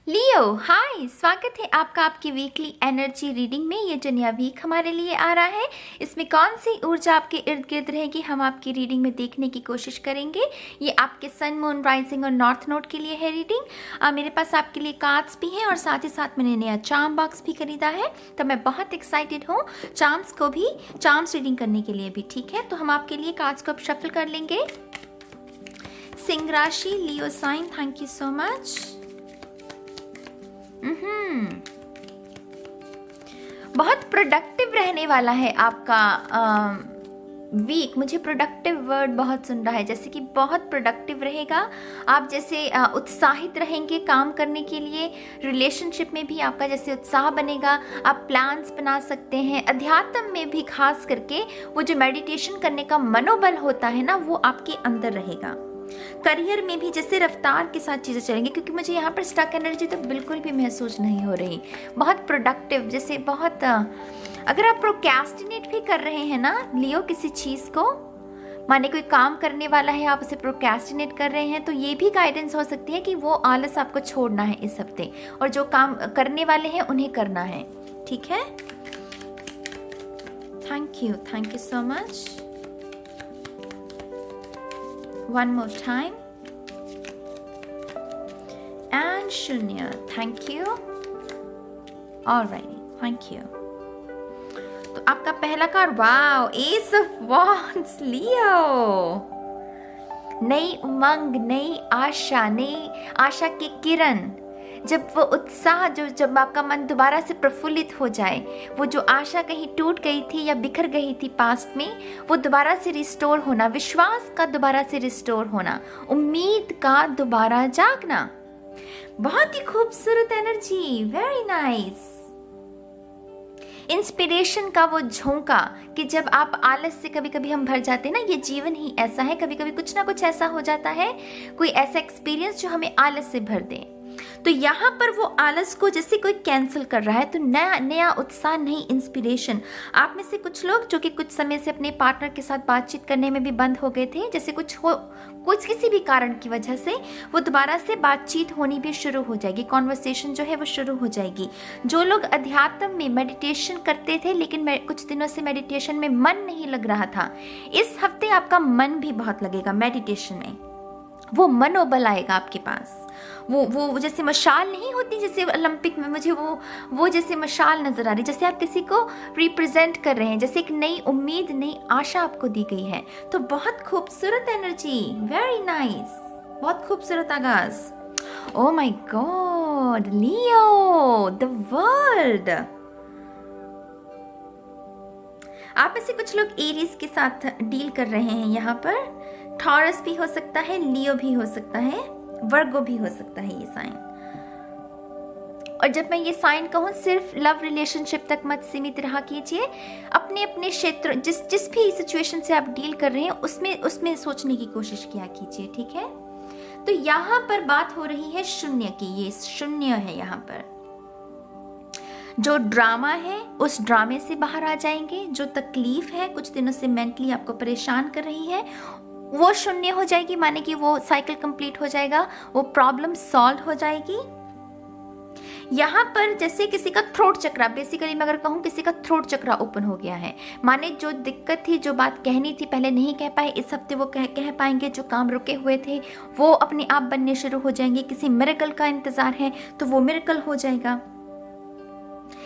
लियो हाय, स्वागत है आपका आपकी वीकली एनर्जी रीडिंग में। ये जो नया वीक हमारे लिए आ रहा है, इसमें कौन सी ऊर्जा आपके इर्द गिर्द रहेगी, हम आपकी रीडिंग में देखने की कोशिश करेंगे। ये आपके सन, मून, राइजिंग और नॉर्थ नोड के लिए है रीडिंग। मेरे पास आपके लिए कार्ड्स भी हैं और साथ ही साथ मैंने नया चार्म बॉक्स भी खरीदा है, तो मैं बहुत एक्साइटेड हूँ चार्म्स रीडिंग करने के लिए भी। ठीक है, तो हम आपके लिए कार्ड्स को अब शफल कर लेंगे। सिंह राशि, Leo sign, thank you so much. बहुत प्रोडक्टिव रहने वाला है आपका वीक। मुझे प्रोडक्टिव वर्ड बहुत सुन रहा है, जैसे कि बहुत प्रोडक्टिव रहेगा। आप जैसे उत्साहित रहेंगे काम करने के लिए। रिलेशनशिप में भी आपका जैसे उत्साह बनेगा। आप प्लान्स बना सकते हैं। अध्यात्म में भी खास करके वो जो मेडिटेशन करने का मनोबल होता है ना, वो आपके अंदर रहेगा। करियर में भी जैसे रफ्तार के साथ चीज़ें चलेंगी, क्योंकि मुझे यहाँ पर स्टक एनर्जी तो बिल्कुल भी महसूस नहीं हो रही। बहुत प्रोडक्टिव, जैसे बहुत अगर आप प्रोक्रेस्टिनेट भी कर रहे हैं ना लियो किसी चीज़ को, माने कोई काम करने वाला है, आप उसे प्रोक्रेस्टिनेट कर रहे हैं, तो ये भी गाइडेंस हो सकती है कि वो आलस आपको छोड़ना है इस हफ्ते, और जो काम करने वाले हैं उन्हें करना है। ठीक है, thank you so much. One more time. And Shunya, thank you. Alrighty, thank you. तो आपका पहला card, wow, ace of wands, Leo. नई उमंग, नई आशा की किरण। जब वो उत्साह, जब आपका मन दोबारा से प्रफुल्लित हो जाए, वो जो आशा कहीं टूट गई थी या बिखर गई थी पास्ट में, वो दोबारा से रिस्टोर होना, विश्वास का दोबारा से रिस्टोर होना, उम्मीद का दोबारा जागना। बहुत ही खूबसूरत एनर्जी, वेरी नाइस। इंस्पिरेशन का वो झोंका कि जब आप आलस से कभी कभी हम भर जाते हैं ना, ये जीवन ही ऐसा है, कभी कभी कुछ ना कुछ ऐसा हो जाता है, कोई ऐसा एक्सपीरियंस जो हमें आलस से भर दे। तो यहाँ पर वो आलस को जैसे कोई कैंसिल कर रहा है, तो नया उत्साह, नई इंस्पिरेशन। आप में से कुछ लोग जो कि कुछ समय से अपने पार्टनर के साथ बातचीत करने में भी बंद हो गए थे, जैसे कुछ किसी भी कारण की वजह से वो दोबारा से बातचीत होनी भी शुरू हो जाएगी, कॉन्वर्सेशन जो है वो शुरू हो जाएगी। जो लोग अध्यात्म में मेडिटेशन करते थे लेकिन कुछ दिनों से मेडिटेशन में मन नहीं लग रहा था, इस हफ्ते आपका मन भी बहुत लगेगा मेडिटेशन में। वो मनोबल आएगा आपके पास। वो जैसे मशाल नहीं होती, जैसे ओलंपिक में मुझे वो जैसे मशाल नजर आ रही, जैसे आप किसी को रिप्रेजेंट कर रहे हैं, जैसे एक नई उम्मीद, नई आशा आपको दी गई है। तो बहुत खूबसूरत एनर्जी, वेरी नाइस, बहुत खूबसूरत आगाज। Oh my God, Leo, the world. आप में से कुछ लोग एरीज के साथ डील कर रहे हैं यहाँ पर। टॉरस भी हो सकता है, लियो भी हो सकता है, वर्गो भी हो सकता है ये साइन। और जब मैं ये साइन कहूँ, सिर्फ लव रिलेशनशिप तक मत सीमित रहा कीजिए। अपने अपने क्षेत्र, जिस भी सिचुएशन से आप डील कर रहे हैं उसमें सोचने की कोशिश किया कीजिए। ठीक है, तो यहाँ पर बात हो रही है शून्य की। ये शून्य है यहाँ पर। जो ड्रामा है उस ड्रामे से बाहर आ जाएंगे। जो तकलीफ है, कुछ दिनों से मेंटली आपको परेशान कर रही है, वो शून्य हो जाएगी, माने कि वो साइकिल कंप्लीट हो जाएगा, वो प्रॉब्लम सॉल्व हो जाएगी। यहाँ पर जैसे किसी का थ्रोट चक्रा, बेसिकली मैं अगर कहूँ किसी का थ्रोट चक्रा ओपन हो गया है, माने जो दिक्कत थी, जो बात कहनी थी पहले नहीं कह पाए, इस हफ्ते वो कह पाएंगे। जो काम रुके हुए थे वो अपने आप बनने शुरू हो जाएंगे। किसी मिरेकल का इंतजार है तो वो मिरेकल हो जाएगा।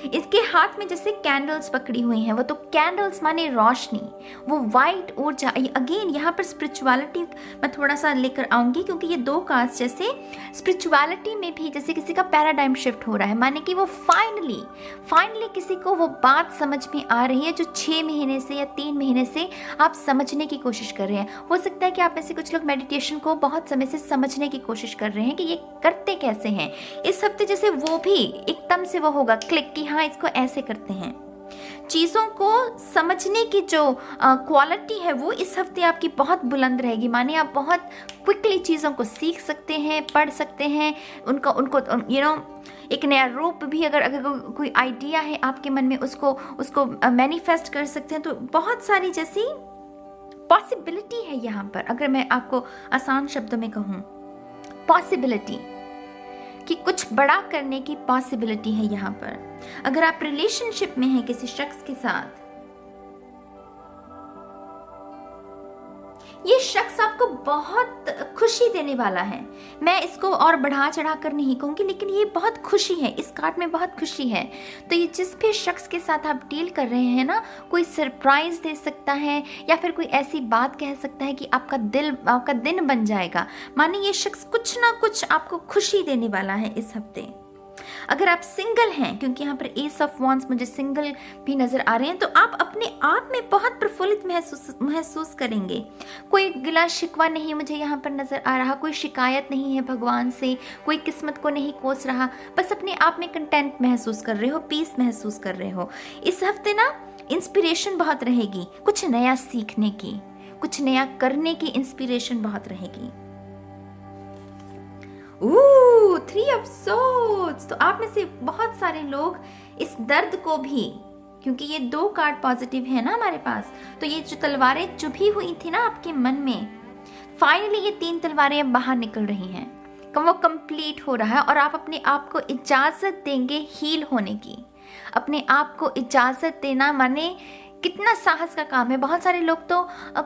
इसके हाथ में जैसे कैंडल्स पकड़ी हुई हैं, वो तो कैंडल्स माने रोशनी, वो वाइट ऊर्जा। अगेन यहाँ पर स्पिरिचुअलिटी मैं थोड़ा सा लेकर आऊंगी, क्योंकि ये दो कार्ड्स जैसे स्पिरिचुअलिटी में भी जैसे किसी का पैराडाइम शिफ्ट हो रहा है, माने कि वो फाइनली किसी को वो बात समझ में आ रही है जो 6 महीने से या 3 महीने से आप समझने की कोशिश कर रहे हैं। हो सकता है कि आप में से कुछ लोग मेडिटेशन को बहुत समय से समझने की कोशिश कर रहे हैं कि ये करते कैसे हैं। इस हफ्ते जैसे वो भी एकदम से वो होगा क्लिक कि हाँ, इसको ऐसे करते हैं। चीजों को समझने की जो क्वालिटी है वो इस हफ्ते आपकी बहुत बुलंद रहेगी, माने आप बहुत क्विकली चीजों को सीख सकते हैं, पढ़ सकते हैं, उनको एक नया रूप भी, अगर कोई आइडिया है आपके मन में, उसको मैनिफेस्ट कर सकते हैं। तो बहुत सारी जैसी पॉसिबिलिटी है यहाँ पर। अगर मैं आपको आसान शब्दों में कहूँ, पॉसिबिलिटी कि कुछ बड़ा करने की पॉसिबिलिटी है यहाँ पर। अगर आप रिलेशनशिप में हैं किसी शख्स के साथ, ये शख्स आपको बहुत खुशी देने वाला है। मैं इसको और बढ़ा चढ़ा कर नहीं कहूंगी, लेकिन ये बहुत खुशी है, इस कार्ड में बहुत खुशी है। तो ये जिस भी शख्स के साथ आप डील कर रहे हैं ना, कोई सरप्राइज दे सकता है या फिर कोई ऐसी बात कह सकता है कि आपका दिन बन जाएगा। माने ये शख्स कुछ ना कुछ आपको खुशी देने वाला है इस हफ्ते। अगर आप सिंगल हैं, क्योंकि यहाँ पर एस ऑफ वॉन्ड्स मुझे सिंगल भी नजर आ रहे हैं, तो आप अपने आप में बहुत प्रफुल्लित महसूस करेंगे। कोई गिला शिकवा नहीं मुझे यहाँ पर नजर आ रहा, कोई शिकायत नहीं है भगवान से, कोई किस्मत को नहीं कोस रहा, बस अपने आप में कंटेंट महसूस कर रहे हो, पीस महसूस कर रहे हो। इस हफ्ते ना इंस्पिरेशन बहुत रहेगी, कुछ नया सीखने की, कुछ नया करने की इंस्पिरेशन बहुत रहेगी। Three of swords. तो आप में से बहुत सारे लोग इस दर्द को भी, क्योंकि ये 2 कार्ड पॉजिटिव है ना हमारे पास, तो ये जो तलवारें चुभी हुई थी ना आपके मन में, फाइनली ये 3 तलवारें अब बाहर निकल रही हैं, वो कंप्लीट हो रहा है। और आप अपने आप को इजाजत देंगे हील होने की। अपने आप को इजाजत देना माने कितना साहस का काम है। बहुत सारे लोग तो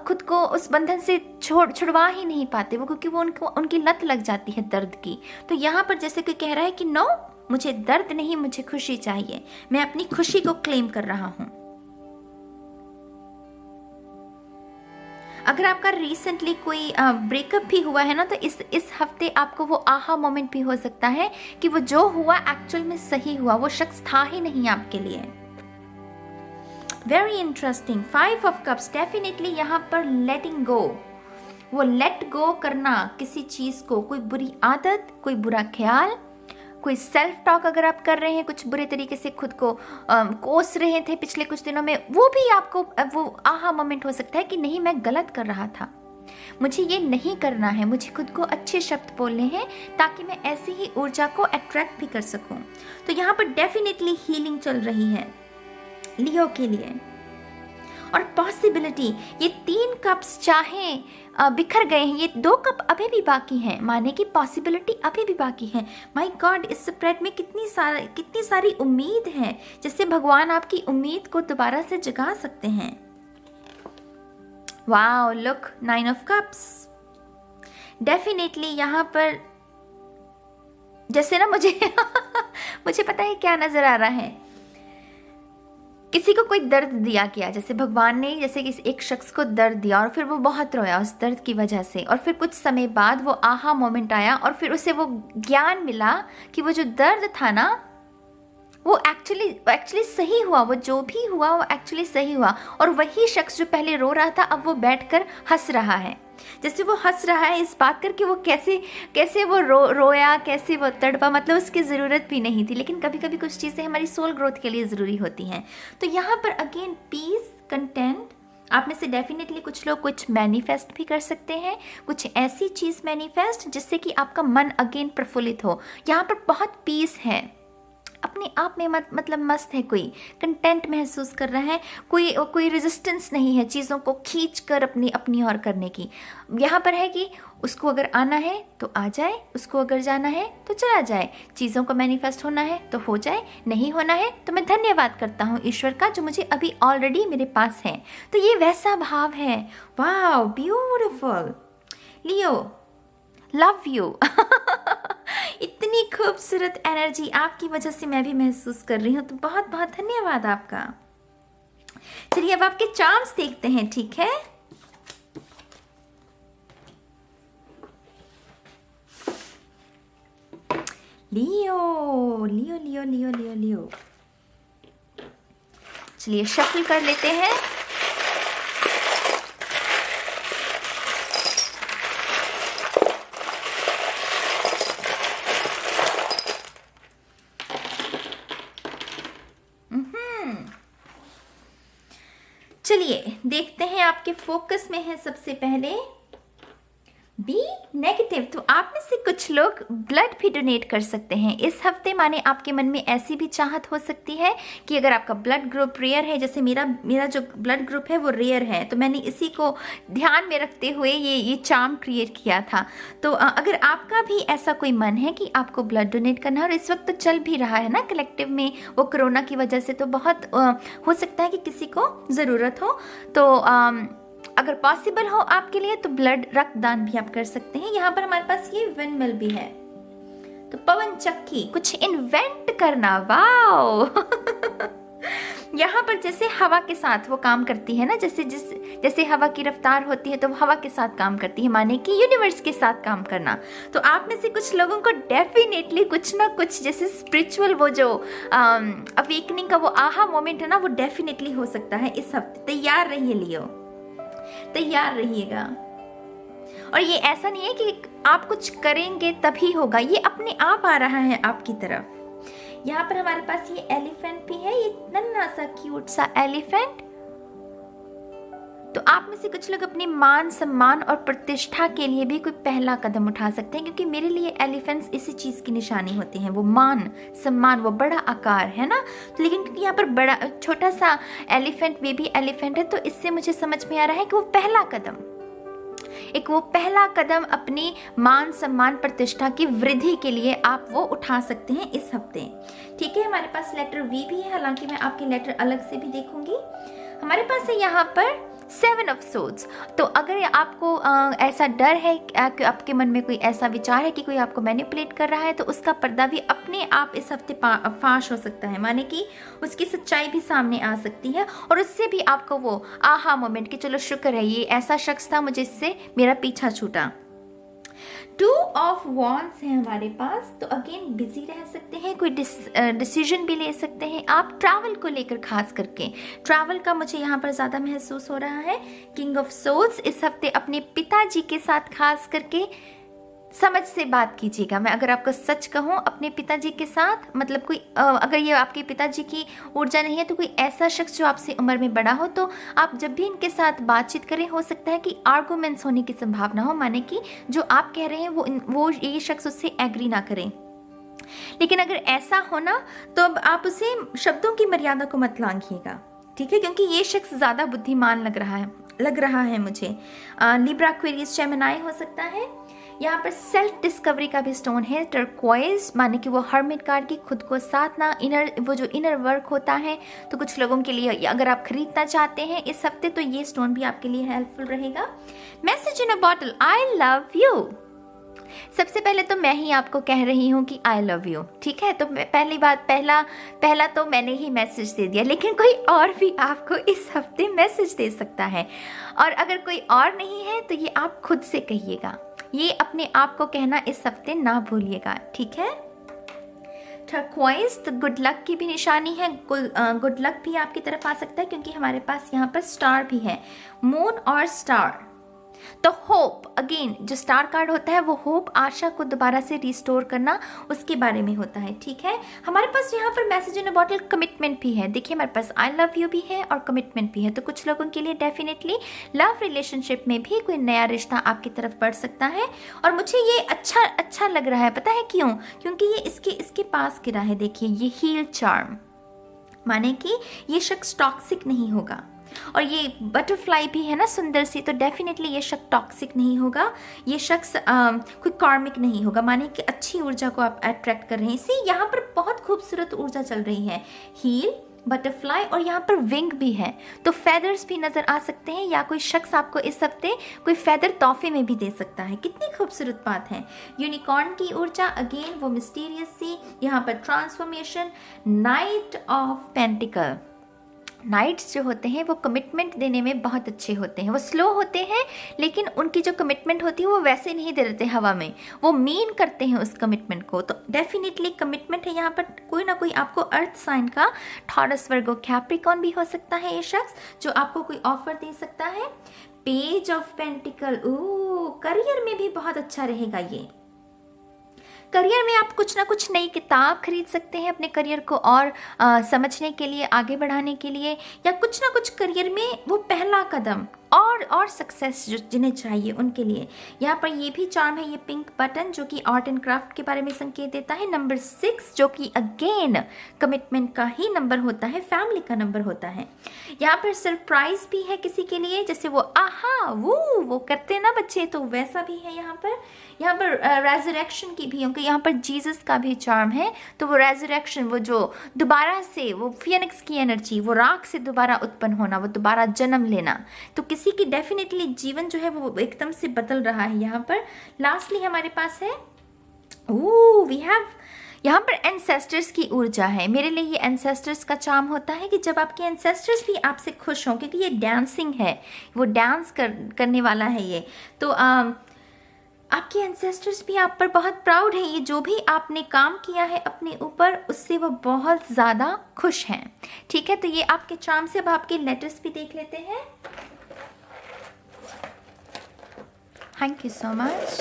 खुद को उस बंधन से छुड़वा ही नहीं पाते, वो क्योंकि वो उनकी लत लग जाती है दर्द की। तो यहाँ पर जैसे कोई कह रहा है कि नो, मुझे दर्द नहीं, मुझे खुशी चाहिए, मैं अपनी खुशी को क्लेम कर रहा हूं। अगर आपका रिसेंटली कोई ब्रेकअप भी हुआ है ना, तो इस हफ्ते आपको वो आहा मोमेंट भी हो सकता है कि वो जो हुआ एक्चुअल में सही हुआ, वो शख्स था ही नहीं आपके लिए। Very interesting. 5 of cups, definitely यहाँ पर लेटिंग गो, वो लेट गो करना किसी चीज को, कोई बुरी आदत, कोई बुरा ख्याल, कोई सेल्फ टॉक अगर आप कर रहे हैं, कुछ बुरे तरीके से खुद को कोस रहे थे पिछले कुछ दिनों में, वो भी आपको वो आहा मोमेंट हो सकता है कि नहीं, मैं गलत कर रहा था, मुझे ये नहीं करना है, मुझे खुद को अच्छे शब्द बोलने हैं ताकि मैं ऐसी ही ऊर्जा को अट्रैक्ट भी कर सकूं। तो यहाँ पर डेफिनेटली हीलिंग चल रही है लियो के लिए। और पॉसिबिलिटी, ये 3 कप्स चाहे बिखर गए हैं, ये 2 कप अभी भी बाकी हैं, माने कि पॉसिबिलिटी अभी भी बाकी है। माय गॉड, इस स्प्रेड में कितनी सारी उम्मीद है, जिससे भगवान आपकी उम्मीद को दोबारा से जगा सकते हैं। Wow, look, 9 of cups. Definitely यहाँ पर जैसे ना मुझे मुझे पता है क्या नजर आ रहा है, किसी को कोई दर्द दिया गया, जैसे भगवान ने जैसे किसी एक शख्स को दर्द दिया और फिर वो बहुत रोया उस दर्द की वजह से, और फिर कुछ समय बाद वो आहा मोमेंट आया और फिर उसे वो ज्ञान मिला कि वो जो दर्द था ना, वो एक्चुअली सही हुआ, वो जो भी हुआ वो एक्चुअली सही हुआ। और वही शख्स जो पहले रो रहा था, अब वो बैठकर हंस रहा है। जैसे वो हंस रहा है इस बात करके वो कैसे वो रोया, कैसे वो तड़पा, मतलब उसकी ज़रूरत भी नहीं थी, लेकिन कभी कभी कुछ चीज़ें हमारी सोल ग्रोथ के लिए ज़रूरी होती हैं। तो यहाँ पर अगेन पीस, कंटेंट, आप में से डेफिनेटली कुछ लोग कुछ मैनिफेस्ट भी कर सकते हैं, कुछ ऐसी चीज़ मैनिफेस्ट जिससे कि आपका मन अगेन प्रफुल्लित हो। यहाँ पर बहुत पीस है, अपने आप में मतलब मस्त है, कोई कंटेंट महसूस कर रहा है, कोई रेजिस्टेंस नहीं है चीज़ों को खींच कर अपनी ओर करने की। यहाँ पर है कि उसको अगर आना है तो आ जाए, उसको अगर जाना है तो चला जाए, चीज़ों को मैनिफेस्ट होना है तो हो जाए, नहीं होना है तो मैं धन्यवाद करता हूँ ईश्वर का जो मुझे अभी ऑलरेडी मेरे पास है। तो ये वैसा भाव है। Wow, beautiful Leo, love you. इतनी खूबसूरत एनर्जी आपकी वजह से मैं भी महसूस कर रही हूँ, तो बहुत बहुत धन्यवाद आपका। चलिए अब आपके चार्म्स देखते हैं, ठीक है? लियो लियो लियो लियो लियो लियो, चलिए शफल कर लेते हैं। चलिए देखते हैं आपके फोकस में है सबसे पहले बी नेगेटिव। तो आप में से कुछ लोग ब्लड भी डोनेट कर सकते हैं इस हफ्ते। माने आपके मन में ऐसी भी चाहत हो सकती है कि अगर आपका ब्लड ग्रुप रेयर है, जैसे मेरा जो ब्लड ग्रुप है वो रेयर है, तो मैंने इसी को ध्यान में रखते हुए ये चार्म क्रिएट किया था। तो अगर आपका भी ऐसा कोई मन है कि आपको ब्लड डोनेट करना है, और इस वक्त तो चल भी रहा है ना कलेक्टिव में वो कोरोना की वजह से, तो बहुत हो सकता है कि किसी को ज़रूरत हो, तो अगर पॉसिबल हो आपके लिए तो ब्लड रक्तदान भी आप कर सकते हैं। यहाँ पर हमारे पास ये विंड मिल भी है, तो पवन चक्की, कुछ इन्वेंट करना, वाओ यहाँ पर जैसे हवा के साथ वो काम करती है ना, जैसे हवा की रफ्तार होती है तो वो हवा के साथ काम करती है, माने कि यूनिवर्स के साथ काम करना। तो आप में से कुछ लोगों को डेफिनेटली कुछ ना कुछ जैसे स्पिरिचुअल वो जो अवेकनिंग का वो आहा मोमेंट है ना, वो डेफिनेटली हो सकता है इस हफ्ते। तैयार रहिए लियो, तैयार रहिएगा। और ये ऐसा नहीं है कि आप कुछ करेंगे तभी होगा, ये अपने आप आ रहा है आपकी तरफ। यहाँ पर हमारे पास ये एलिफेंट भी है, ये नन्हा सा क्यूट सा एलिफेंट। तो आप में से कुछ लोग अपने मान सम्मान और प्रतिष्ठा के लिए भी कोई पहला कदम उठा सकते हैं, क्योंकि मेरे लिए एलिफेंट्स इसी चीज़ की निशानी होते हैं, वो मान सम्मान, वो बड़ा आकार है ना। तो लेकिन क्योंकि यहाँ पर बड़ा छोटा सा एलिफेंट, बेबी एलिफेंट है, तो इससे मुझे समझ में आ रहा है कि वो पहला कदम, वो पहला कदम अपनी मान सम्मान प्रतिष्ठा की वृद्धि के लिए आप वो उठा सकते हैं इस हफ्ते। ठीक है, हमारे पास लेटर वी भी है, हालांकि मैं आपके लेटर अलग से भी देखूंगी। हमारे पास है यहाँ पर 7 ऑफ सोर्ड्स। तो अगर आपको ऐसा डर है कि आपके मन में कोई ऐसा विचार है कि कोई आपको मैनिपुलेट कर रहा है, तो उसका पर्दा भी अपने आप इस हफ्ते फाश हो सकता है, माने कि उसकी सच्चाई भी सामने आ सकती है, और उससे भी आपको वो आहा मोमेंट कि चलो शुक्र है ये ऐसा शख्स था, मुझे इससे मेरा पीछा छूटा। 2 ऑफ वॉन्ड्स है हमारे पास, तो अगेन बिजी रह सकते हैं, कोई डिसीजन भी ले सकते हैं आप ट्रैवल को लेकर, खास करके ट्रैवल का मुझे यहाँ पर ज़्यादा महसूस हो रहा है। किंग ऑफ सोर्ड्स, इस हफ्ते अपने पिताजी के साथ खास करके समझ से बात कीजिएगा। मैं अगर आपको सच कहूँ, अपने पिताजी के साथ, मतलब कोई अगर ये आपके पिताजी की ऊर्जा नहीं है तो कोई ऐसा शख्स जो आपसे उम्र में बड़ा हो, तो आप जब भी इनके साथ बातचीत करें, हो सकता है कि आर्गुमेंट्स होने की संभावना हो, माने कि जो आप कह रहे हैं वो ये शख्स उससे एग्री ना करें। लेकिन अगर ऐसा होना तो अब आप उसे शब्दों की मर्यादा को मत लांघिएगा, ठीक है, क्योंकि ये शख्स ज़्यादा बुद्धिमान लग रहा है मुझे। लिब्रा, एक्वेरियस, जेमिनी हो सकता है। यहाँ पर सेल्फ डिस्कवरी का भी स्टोन है, टर्क्वाइज, माने कि वो हर्मिट कार्ड की खुद को साधना, वो जो इनर वर्क होता है। तो कुछ लोगों के लिए अगर आप खरीदना चाहते हैं इस हफ्ते, तो ये स्टोन भी आपके लिए हेल्पफुल रहेगा। Message in a bottle, I love you. सबसे पहले तो मैं ही आपको कह रही हूँ कि आई लव यू, ठीक है। तो पहली बात, पहला तो मैंने ही मैसेज दे दिया, लेकिन कोई और भी आपको इस हफ्ते मैसेज दे सकता है, और अगर कोई और नहीं है तो ये आप खुद से कहिएगा, ये अपने आप को कहना इस हफ्ते ना भूलिएगा, ठीक है। टर्क्वाइज तो गुड लक की भी निशानी है, गुड लक भी आपकी तरफ आ सकता है, क्योंकि हमारे पास यहाँ पर स्टार भी है, मून और स्टार। तो होप, अगेन जो स्टार कार्ड होता है वो होप, आशा को दोबारा से रिस्टोर करना, उसके बारे में होता है, ठीक है। हमारे पास यहाँ पर मैसेज इन अ बॉटल कमिटमेंट भी है, देखिए हमारे पास आई लव यू भी है और कमिटमेंट भी है। तो कुछ लोगों के लिए डेफिनेटली लव रिलेशनशिप में भी कोई नया रिश्ता आपकी तरफ बढ़ सकता है, और मुझे ये अच्छा लग रहा है, पता है क्यों? क्योंकि ये इसके पास गिरा है, देखिए ये हील चार्म, माने कि ये शख्स टॉक्सिक नहीं होगा, और ये बटरफ्लाई भी है ना सुंदर सी, तो डेफिनेटली ये शख्स टॉक्सिक नहीं होगा, ये शख्स कोई कार्मिक नहीं होगा, माने कि अच्छी ऊर्जा को आप अट्रैक्ट कर रहे हैं। इसी यहाँ पर बहुत खूबसूरत ऊर्जा चल रही है, हील, बटरफ्लाई, और यहाँ पर विंग भी है, तो फेदर्स भी नजर आ सकते हैं, या कोई शख्स आपको इस हफ्ते कोई फेदर तोहफे में भी दे सकता है। कितनी खूबसूरत बात है। यूनिकॉर्न की ऊर्जा, अगेन वो मिस्टीरियस सी, यहाँ पर transformation. Knight of pentacles, knights जो होते हैं वो कमिटमेंट देने में बहुत अच्छे होते हैं, वो स्लो होते हैं, लेकिन उनकी जो कमिटमेंट होती है वो वैसे नहीं दे देते हवा में, वो मीन करते हैं उस कमिटमेंट को। तो डेफिनेटली कमिटमेंट है यहाँ पर, कोई ना कोई आपको अर्थ साइन का, टॉरस, वर्गो, कैप्रिकॉर्न भी हो सकता है ये शख्स, जो आपको कोई ऑफर दे सकता है। पेज ऑफ पेंटिकल, करियर में भी बहुत अच्छा रहेगा ये। करियर में आप कुछ ना कुछ नई किताब खरीद सकते हैं अपने करियर को और समझने के लिए, आगे बढ़ाने के लिए, या कुछ ना कुछ करियर में वो पहला कदम और सक्सेस जो जिन्हें चाहिए उनके लिए। यहाँ पर ये भी चार्म है, ये पिंक बटन जो कि आर्ट एंड क्राफ्ट के बारे में संकेत देता है। नंबर 6 जो कि अगेन कमिटमेंट का ही नंबर होता है, फैमिली का नंबर होता है। यहाँ पर सरप्राइज भी है किसी के लिए, जैसे वो आहा वो करते हैं ना बच्चे, तो वैसा भी है यहाँ पर। यहाँ पर रेजरेक्शन की भी, क्योंकि यहाँ पर जीसस का भी चार्म है, तो वो रेजरेक्शन, वो जो दोबारा से वो फियनिक्स की एनर्जी, वो राख से दोबारा उत्पन्न होना, वो दोबारा जन्म लेना, तो किसी की डेफिनेटली जीवन जो है वो एकदम से बदल रहा है। यहाँ पर लास्टली हमारे पास है वी हैव यहाँ पर एंसेस्टर्स की ऊर्जा है। मेरे लिए ये एंसेस्टर्स का चार्म होता है कि जब आपके एंसेस्टर्स भी आपसे खुश हों, क्योंकि ये डांसिंग है, वो डांस करने वाला है ये, तो आपके एंसेस्टर्स भी आप पर बहुत प्राउड है। ये जो भी आपने काम किया है अपने ऊपर, उससे वो बहुत ज़्यादा खुश हैं। ठीक है, तो ये आपके चार्म से। अब आपके लेटर्स भी देख लेते हैं। Thank you so much,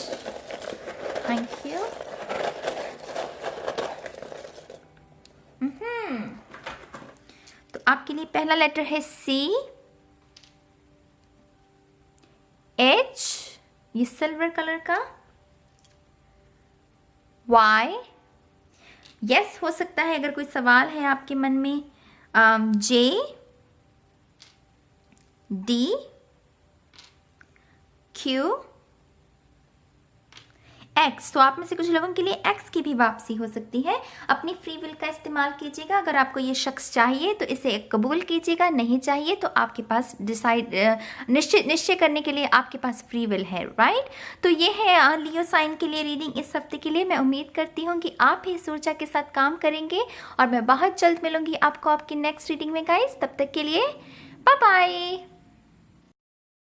thank you. तो आपके लिए पहला लेटर है C, H, ये सिल्वर कलर का, Y, यस हो सकता है अगर कोई सवाल है आपके मन में, J, D, Q, X। तो आप में से कुछ लोगों के लिए X की भी वापसी हो सकती है। अपनी फ्री विल का इस्तेमाल कीजिएगा। अगर आपको ये शख्स चाहिए तो इसे कबूल कीजिएगा, नहीं चाहिए तो आपके पास निश्चय करने के लिए आपके पास फ्री विल है, राइट। तो ये है लियो साइन के लिए रीडिंग इस हफ्ते के लिए। मैं उम्मीद करती हूँ कि आप भी इस ऊर्जा के साथ काम करेंगे और मैं बहुत जल्द मिलूंगी आपको आपकी नेक्स्ट रीडिंग में गाइस। तब तक के लिए बाय बाय।